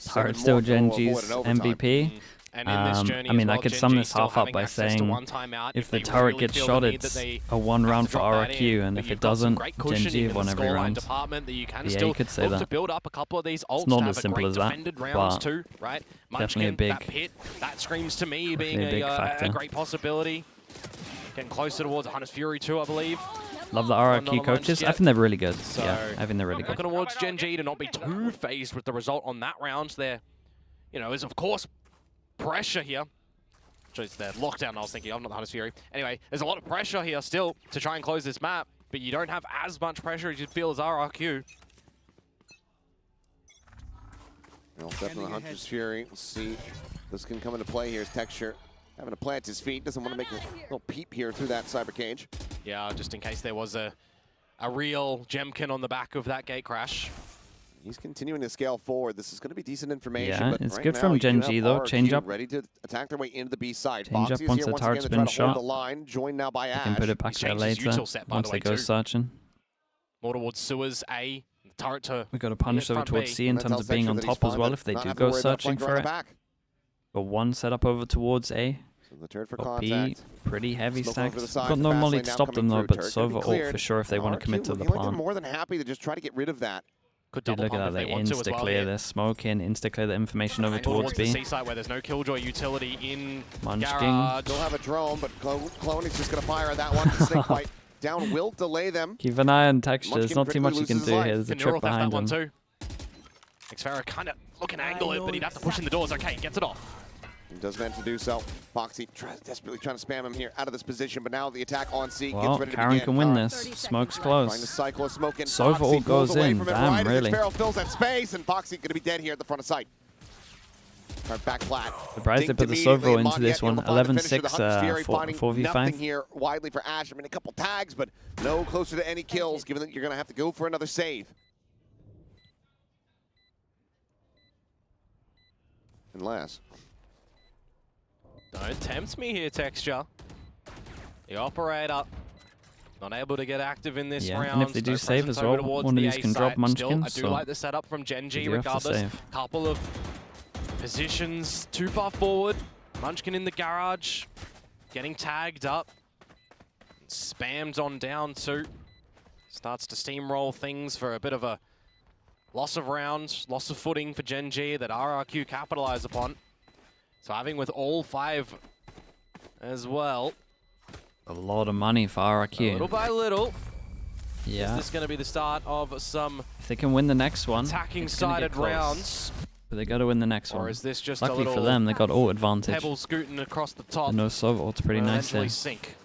Turret 7 still more to avoid GENG's an overtime. MVP. And in this journey I mean, as well, I could sum GENG this still half up having by access to saying one timeout if the they turret really gets feel shot, the need that it's they a 1 have round to for drop that RRQ, in. and But if you've it got some doesn't, great cushion GENG in have won the every scoreline round. department that you can Yeah, still you could say look that. to build up a couple of these ults not to as have a simple great as that, defended rounds but too, right? definitely a Munchkin, big- that pit, that screams to me being a big a factor. great possibility. Getting closer towards Hunter's Fury too, I believe. Love the not RRQ aligned coaches. I yet. think they're really good. So, Yeah, I think they're really good. Looking towards GENG to not be too phased with the result on that round there. You know, is of course pressure here. It's the lockdown I was thinking of, not the Hunter's Fury. Anyway, there's a lot of pressure here still to try and close this map, but you don't have as much pressure as you'd feel as RRQ. Well, definitely Hunter's Fury. We'll see if this can come into play here as Texture having to plant his feet. Doesn't want to make a little peep here through that cyber cage. Yeah, just in case there was a real Gemkin on the back of that gate crash. He's continuing to scale forward. This is going to be decent information. Yeah, but it's right good now, from you do GENG have though. RRQ Change up. ready to attack their way into the B side. Change Foxy up once is the here once turret's again to try been to hold shot. the line, joined now by They Ash. can put it back He's there changed his later util set, by once the they way, go too. searching. More towards sewers, A. The turret to We've got to punish over front towards B. C in And that terms tells of being Texture on that he's top as fine, well but if they not do have to go worry about searching flank for around it. the back. But 1 set up over towards A. So the turret for But B, contact. pretty heavy Smoke over stacks. the side, Got the no fast molly lane to now stop them coming though, through. but Turret gonna be Sova ult cleared. for sure if they want to RRQ commit to the looking like plan. they're more than happy to just try to get rid of that. could Dude, double look at pump that, if they they want to as well insta-clear here. this smoke in, insta-clear the information over And towards the B. seaside where there's no Killjoy utility in Munchkin. garage. They'll have a drone, but Clone is just going to fire that one. The snake bite down will delay them. Keep an eye on Texture. Munchkin There's not too much you quickly can loses do his here. life. There's a Can neural trip theft that behind one him. too. Xfarah kind of looking to angle it, but he'd have to push in the doors. Okay, gets it off. He does manage to do so. Foxy desperately trying to spam him here out of this position, but now the attack on C Well, gets ready to Karen begin. can win Karen this. 30 Smoke's seconds trying to close. cycle a smoke in. Sova Foxy all goes pulls away in. from it Damn, right really. As Farrell fills that space, and Foxy going to be dead here at the front of sight. Right, back flat. Surprised they Dinked put the immediately, Sova and into this Monyet able one. to find the finisher. 11-6 The Hunter's Fury finding 4v5. nothing here widely for Ash. I mean, a couple tags, but no closer to any kills, given that you're going to have to go for another save. Unless. Don't tempt me here, Texture. The operator not able to get active in this Yeah, round. and if they do No save presence as over well, towards one of the these A can drop site. Munchkin, Still, I do so like the setup from GENG they do have to regardless. save. Couple of positions too far forward. Munchkin in the garage, getting tagged up. Spammed on down too. Starts to steamroll things for a bit of a loss of rounds, loss of footing for GENG that RRQ capitalize upon. So having with all 5 as well. A lot of money for RRQ. Little by little. Yeah. Is this going to be the start of some If they can win the next one, attacking it's gonna get sided close. rounds? But they got to win the next Or one. is this just Luckily a for little them, they got ult advantage. pebble scooting across the top? And no Sova ult's pretty will nice eventually there. sink.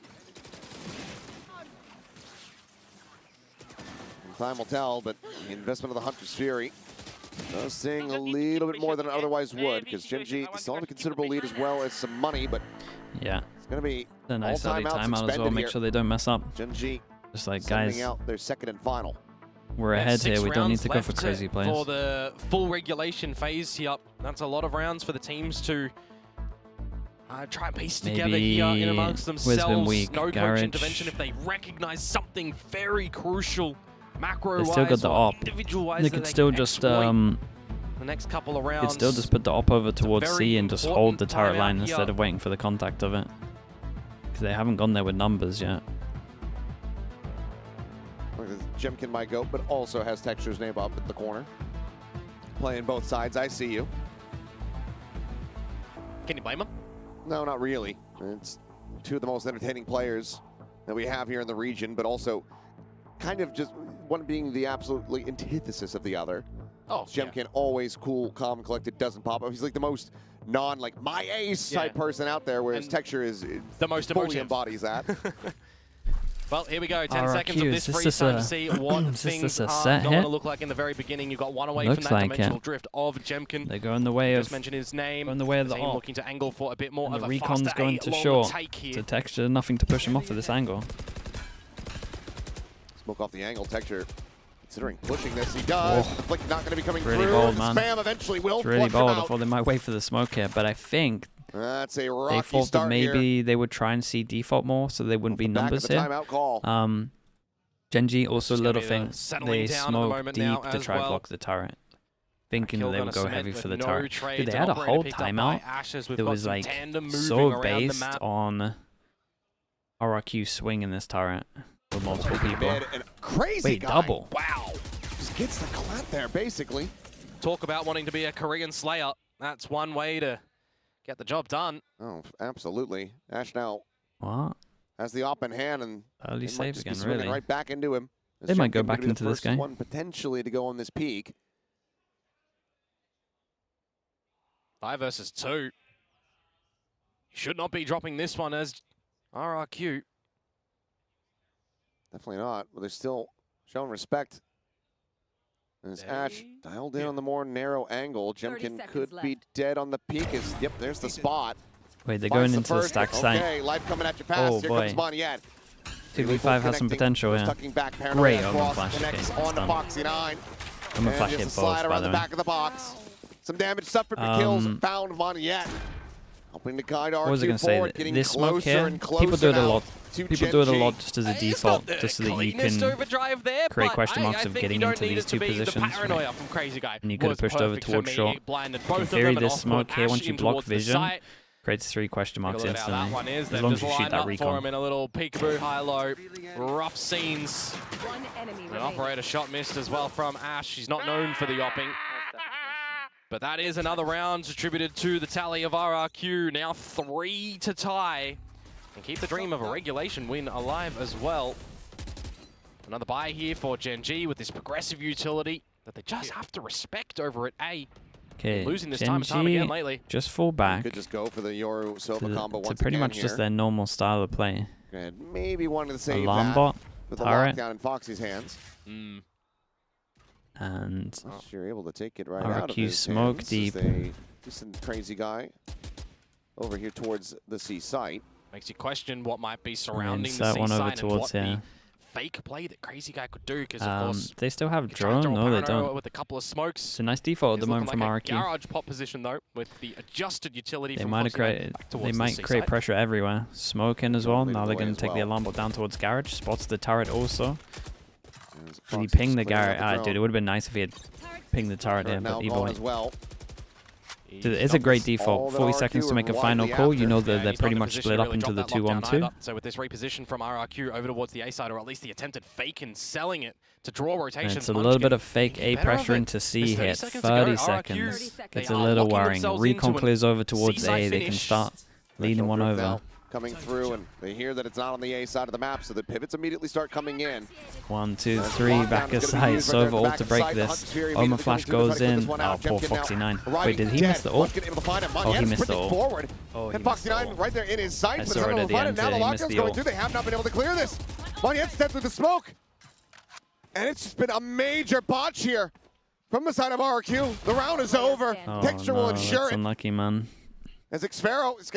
Time will tell, but the investment of the Hunter's Fury does sting a little bit more than it otherwise would, because GENG still have a considerable lead as well as some money, but Yeah. it's going to be A nice all early timeouts timeout as well. expended Make here. sure they don't mess up. GENG Just like, sending guys, out their second and final. we're Yeah, ahead 6 here. We don't need rounds to go for left crazy for plays. the full regulation phase here. That's a lot of rounds for the teams to try and piece together here in amongst themselves. Weak. No Garage. coach intervention if they recognize something very crucial, macro-wise, they still got the op. individual-wise. They could still just the next couple of rounds. could still just put the op over towards C and just hold the turret line here. instead of waiting for the contact of it, because they haven't gone there with numbers yet. Jemkin might go, but also has Texture's name up at the corner. Playing both sides, I see you. Can you blame him? No, not really. It's two of the most entertaining players that we have here in the region, but also kind of just one being the absolutely antithesis of the other. Oh, Jemkin always cool, calm, collected, doesn't pop up. He's like the most my ace type person out there, whereas Texture is the most fully emotive. embodies that. Well, here we go. 10 RRQ, seconds of this freeze time to see what things are going to look like in the very beginning. You got one away from that dimensional drift of Jemkin. They go in the way of. Just mention his name. Go in the way of the op. Looking to angle for a bit more and of the a recon's faster going to short. To Texture, nothing to push him off of this angle. Smoke off the angle. Texture considering pushing this. He does. Oh. The flick not going to be coming Really through. bold, The man. spam eventually will It's really flush him bold. I out. thought they might wait for the smoke here, but I think That's a rocky they thought that start maybe here. they would try and see default more, so they wouldn't be numbers here. Timeout call. GENG also a little thing. down They at the smoke moment deep now to as try well. block the turret, thinking that they would go heavy for the no turret. trades, Dude, they an had a operator whole picked up by timeout Ashes. We've that got was some like tandem moving so around the based map. on RRQ swinging this turret with multiple people. And crazy Wait, guy. double. Wow. Just gets the clat there, basically. Talk about wanting to be a Korean Slayer. That's one way to get the job done. Oh, absolutely. Ash now What? has the op in hand, and Early they might save just be again, swinging really. right back into him. They might go Jemkin back could be into the this first guy. one potentially to go on this peak. 5 versus 2. Should not be dropping this one as RRQ. Definitely not, but they're still showing respect. As Ash dialed in on the more narrow angle, Jemkin could be dead on the peak. Yep, there's the spot. Wait, they're going into the stack site. Okay, life coming at you fast. Oh, Here boy. comes Moniette. 2v5 has some potential here. Tucking back, Great Paranoia Omen cross, Flash. connects Okay, on to done. Foxy 9. Omen Flash And hit just a slide both, by around the the way. back of the box. Some damage suffered, but kills found Moniette. Helping to guide What was I RRQ going to say? forward, getting This smoke closer here, and closer people do it a now lot. to People do it a GENG. lot just as a default, just so that you can overdrive there, create but question marks I of think getting you don't into need these it to two be the positions, paranoia right? from Crazy Guy. And you could have Was pushed over perfect for towards me. short. It blinded In both of theory, them and this off smoke put here, Ash once you in block towards the vision, site. creates 3 question marks Look at how that instantly. one is. As They've long as just you shoot lined that up for him recon. in a little peekaboo high-low. Rough scenes. One enemy An operator shot missed as well from Ash. She's not known for the opping. But that is another round attributed to the tally of RRQ. Now 3 to tie. And keep the dream of a regulation win alive as well. Another buy here for GENG with this progressive utility that they just have to respect over at A. Okay, Losing this time and time again lately. just fall back Could just go for the Yoru Silva combo to once pretty again much here. just their normal style of play. And maybe wanted to save Alarm that bot, with the turret. lockdown in Foxy's hands. And You're able to take it right out of RRQ his smoke hands as deep. they do some Crazy Guy over here towards the C site. Makes you question what might be surrounding the that C one over side and towards what here. the fake play that Crazy Guy could do. Because, of course, they still have you try and drone? throw a No, they paranoia don't. with a couple of smokes. It's a nice default at the It's moment looking from like a RRQ. garage pop position, though, with the adjusted utility They from might have Foxy Nine created. back They towards the might C create side. pressure everywhere. Smoke in as well. Leading Now they're the way going as to take the well. alarm bot down towards garage. Spots the turret also. As Did he Foxy ping the just clearing out garage? the Ah, drone. dude, it would have been nice if he had pinged the turret Turret in, now but either gone way. as well. Dude, it's a great all default. that 40 RRQ seconds to make a and final widely call. You after. know that Yeah, they're he's not pretty in a much position split to up really into drop the that lockdown 2-on-2. either. So with this reposition from RRQ over towards the A side, or at least the attempted fake and selling it to draw And rotations. it's a little bit of fake A better of pressure it. into C There's 30 hit. seconds to go. 30 RRQ, seconds. they It's a are little locking worrying. themselves Recon into an clears over towards seaside A. They can finish. start leading one Drift over. now coming through, and they hear that it's not on the A side of the map, so the pivots immediately start coming in. 1, 2, And 3, lockdown back is of gonna be sight. used right there at Sova the ult back to of break sight. this. Hunt's Fury Omen immediately Flash coming through to try goes to get this in. one Oh, out. poor Jemkin now Foxy 9. right Wait, did he dead. miss the ult? Once able to find him. Oh, he Moniette's missed the sprinting ult. forward. Oh, he And missed Foxy the 9 ult. right there in his sight, I but saw it's not it able at to the find him. end Now the too. He missed lockdown's the going ult. through. They have not been able to clear this. Moniette stepped through the smoke. And it's just been a major botch here from the side of RRQ. The round is over. Oh, Texture will no, ensure that's it. unlucky, man. As Xfero is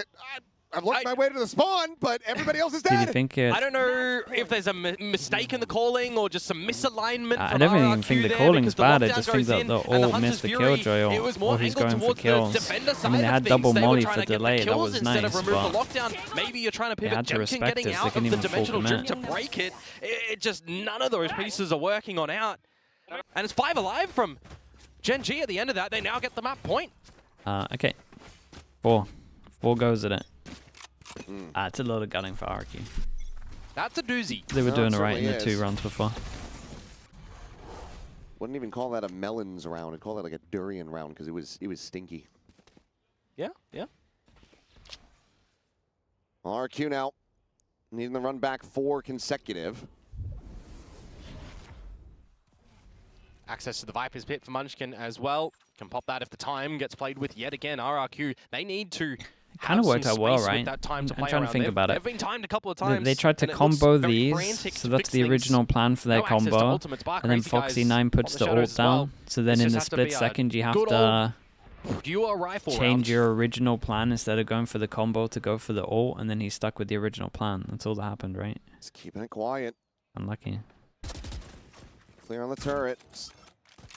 I've looked my way to the spawn, but everybody else is dead. Did you think it? I don't know if there's a mistake in the calling or just some misalignment I from don't even RRQ think the there, calling's because the bad. I lockdown just think goes that in, the and the ult Hunter's missed the Fury, killjoy, it was more or he's angled going for towards the kills. defender I side mean, they of had things. double They were molly trying for to get the delay. That kills was instead nice, of remove the but lockdown. Maybe you're trying to pivot had to Jemkin respect getting this. out They of couldn't the even full dimensional drift commit. to break it. It just, none of those pieces are working on out. And it's 5 alive from GENG at the end of that. They now get the map point. Okay. 4 goes at it. It's a lot of gunning for RRQ. That's a doozy. They were No, doing it it right in the certainly 2 is. rounds before. Wouldn't even call that a melons round. I'd call that like a durian round because it was stinky. Yeah, yeah. RRQ now needing the run back 4 consecutive. Access to the Viper's Pit for Munchkin as well. Can pop that if the time gets played with yet again. RRQ, they need to Kind of worked out well, with right? that time to I'm play trying to around. think about it. They've been timed a couple of times. They tried to and it looks combo very these, frantic so to that's fix the things. original plan for their No access to combo. ultimates. And then Crazy Foxy9 guys puts on the shadows ult as well. down. So then This in just the has to split be a second, you have good to pure rifle change round. your original plan instead of going for the combo to go for the ult, and then he's stuck with the original plan. That's all that happened, right? Just keeping it quiet. Unlucky. Clear on the turret.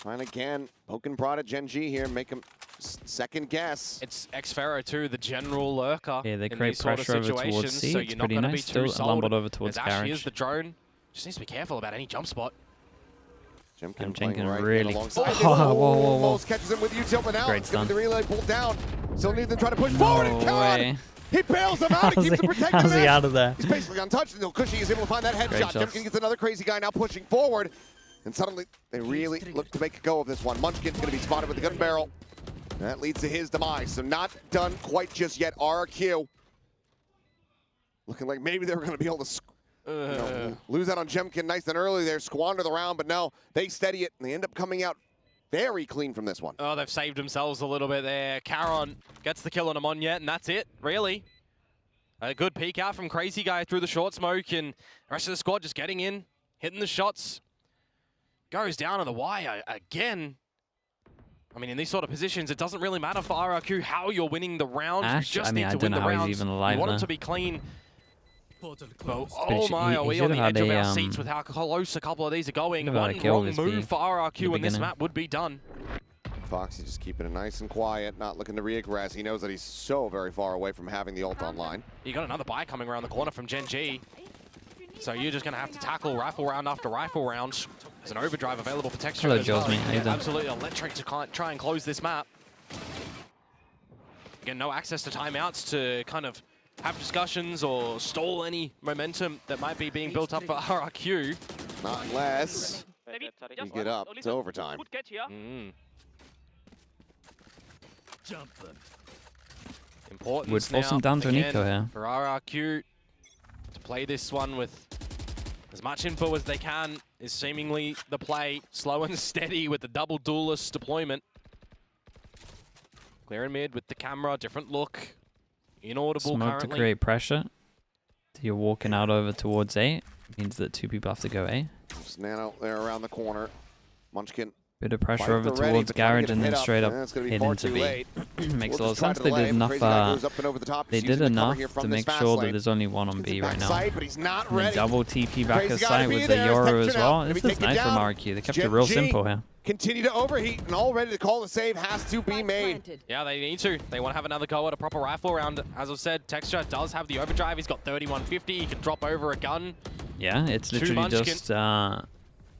Trying again. Poke and prod at GENG here. Make him second guess. It's Xfero too, the general lurker. Yeah, they in create these sort pressure of over towards situations, C. so It's you're not pretty going to be nice. too Still sold. lumbered over towards As Ash Garage. is the drone. Just needs to be careful about any jump spot. Jemkin Jemkin playing right really- alongside. Whoa, whoa, whoa, whoa. Almost catches him with util, but now Great it's going to stun. be the relay pulled down. Still needs them trying to push forward and God! way. He bails him out. He keeps him protected. How's he out of there? He's basically untouched until Cushy is able to find that Great headshot. shots. Jemkin gets another crazy guy now pushing forward. And suddenly, they really look to make a go of this one. Munchkin's going to be spotted with the gun barrel. That leads to his demise. So not done quite just yet. RRQ looking like maybe they were going to be able to lose out on Jemkin nice and early there, squander the round, but no, they steady it, and they end up coming out very clean from this one. Oh, they've saved themselves a little bit there. Caron gets the kill on him on yet, and that's it, really. A good peek out from Crazy Guy through the short smoke, and the rest of the squad just getting in, hitting the shots. Goes down to the wire again. I mean, in these sort of positions, it doesn't really matter for RRQ how you're winning the round. Ash, you just I mean, need I to don't win know the how he's rounds. even alive You want there. it to be clean. But, He oh my, are we on should the have edge of had our a, seats with how close a couple of these are going? should have had One a kill wrong with move B for RRQ in the and this beginning. map would be done. Foxy just keeping it nice and quiet, not looking to reaggress. He knows that he's so very far away from having the ult online. You got another buy coming around the corner from GENG. So you're just going to have to tackle rifle round after rifle round. There's an overdrive available for Texture Hello, as well. Jaws, mate. How you doing? Absolutely electric to try and close this map. Again, no access to timeouts to kind of have discussions or stall any momentum that might be being built up for RRQ. Not unless you get up to overtime. Important Would force him down to an eco here. for RRQ to play this one with as much info as they can is seemingly the play. Slow and steady with the double duelist deployment. Clear and mid with the camera, different look. Inaudible Smoke currently. to create pressure. So you're walking out over towards A. Means that 2 people have to go A. Just Nano there around the corner. Munchkin. Bit of pressure fighting over for ready, towards but trying to Garage get him and then hit up. straight up That's gonna be hit far into too B. late. Makes a We'll lot of just try sense. to They delay did him. enough. Crazy guy goes up and over the top. They He's did using the cover enough here from to this make fast sure that lane. there's only one on Gets B it right now. backside, but he's not And then ready. double TP back Crazy aside gotta be with the there. Yoru Texture as now. well. Gonna This be is taken nice from down. RRQ. They kept it real GENG simple here. Continue to overheat, and all ready to call the save has to be made. Yeah, they need to. They want to have another go at a proper rifle round. As I've said, Texture does have the overdrive. He's got 3150. He can drop over a gun. Yeah, it's literally Munchkin. just And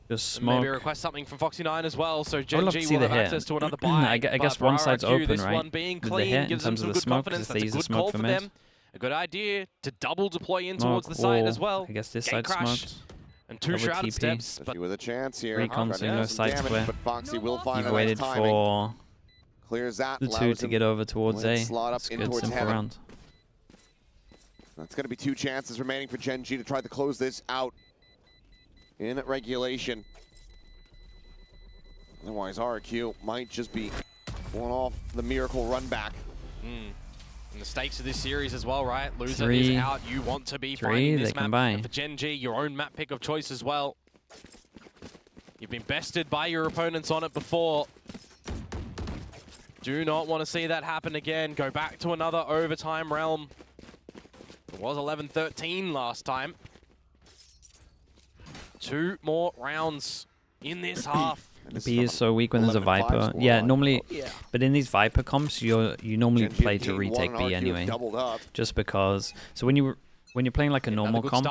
maybe smoke. request something from Foxy9 as well. So love to GENG see will the have hit. access to another buy. I guess But for one side's RRQ, open, this right? one being With the clean hit in gives them terms some of the good smoke, confidence. because That's they a use the good smoke call for for mid. them. A good idea to double deploy in Smoke towards the side wall. as well. I guess this Gate side crash smoked. and 2 Double shrouded TP. steps. But Especially with a chance here. Recon, Trying so to no do some sides damage, clear. but Foxy will find You've a nice waited timing. for Clears that. the 2 allows to him get over towards let A. it slot up It's in good, towards simple heaven. round. That's going to be 2 chances remaining for GENG to try to close this out in regulation. Otherwise, RRQ might just be pulling off the miracle run back. And the stakes of this series as well, right? Loser 3. is out. You want to be 3, finding this they can map. buy. And for GENG, your own map pick of choice as well. You've been bested by your opponents on it before. Do not want to see that happen again. Go back to another overtime realm. It was 11-13 last time. 2 more rounds in this half. B is so weak when there's a Viper. Yeah, normally, but in these Viper comps, you normally play to retake B anyway, just because. So when you're playing like a normal comp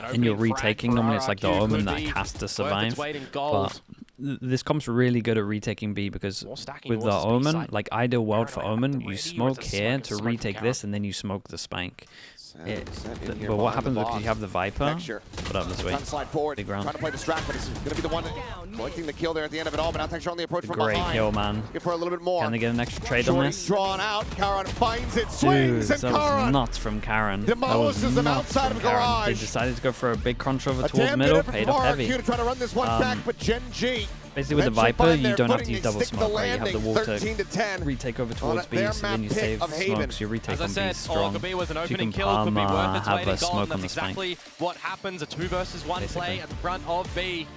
and you're retaking, normally it's like the Omen that has to survive. But this comp's really good at retaking B because with the Omen, like ideal world for Omen, you smoke here to retake this and then you smoke the spike. But what happens if you have the Viper? Put up this way. Big round. Trying to play distract, but it's going to be the one collecting the kill there at the end of it all. But now Texture on the approach from behind. Great kill, man. Looking for a little bit more. Can they get an extra trade on this? Drawn out. Karan finds it, swings, and that was nuts from Karan. Demolishes them outside of Garage. They decided to go for a big crunch over towards middle, paid off heavy. To try to run this one back, but GENG. Basically with the Viper, you don't have to use double smoke, right? You have the wall to retake over towards B, so then you save smoke, so your retake on B is strong. So you can palm have a smoke on the spike. Exactly what happens, a 2 versus 1 play at the front of B.